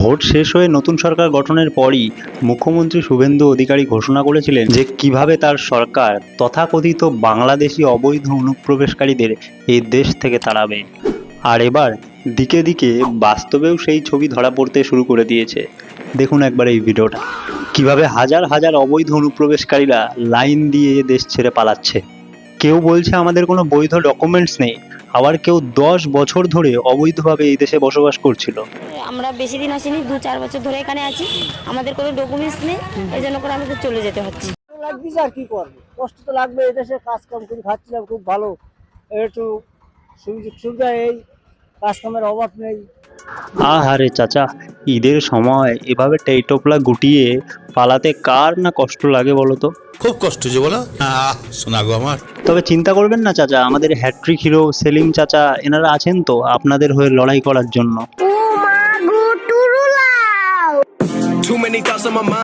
Vote শেষ হয়ে নতুন সরকার গঠনের পরই মুখ্যমন্ত্রী শুভেন্দু অধিকারী ঘোষণা করেছিলেন যে কিভাবে তার সরকার তথাকথিত বাংলাদেশি অবৈধ অনুপ্রবেশকারীদের এই দেশ থেকে তাড়াবে। আর এবার দিকে দিকে বাস্তবেও সেই ছবি ধরা পড়তে শুরু করে দিয়েছে। দেখুন একবার এই ভিডিওটা, কিভাবে হাজার হাজার অবৈধ অনুপ্রবেশকারীরা লাইন দিয়ে দেশ ছেড়ে পালাচ্ছে। কেউ বলছে আমাদের কোনো বৈধ ডকুমেন্টস নেই, আবার কেউ 10 বছর ধরে অবৈধভাবে এই দেশে বসবাস করছিল। আমরা বেশি দিন আসিনি, 2-4 বছর ধরে এখানে আছি, আমাদের কোনো ডকুমেন্টস নেই, এই জন্য করে আমাদের চলে যেতে হচ্ছে। লাগছে আর কি করবো, কষ্ট তো লাগবে। এদেশে কাজ কাম করে খাচ্ছিলাম খুব ভালো, একটু সুযোগ সুবিধা এই কাজ কামের অভাব নেই। আহারে চাচা, ঈদের সময় এভাবে টেইটোপলা গুটিয়ে পালাতে কার না কষ্ট লাগে বলো তো। খুব কষ্ট যে বলো, শোনা গো আমার। তবে চিন্তা করবেন না চাচা, আমাদের হ্যাট্রিক হিরো সেলিম চাচা এনারা আছেন তো আপনাদের হয়ে লড়াই করার জন্য। Too many thoughts on my mind.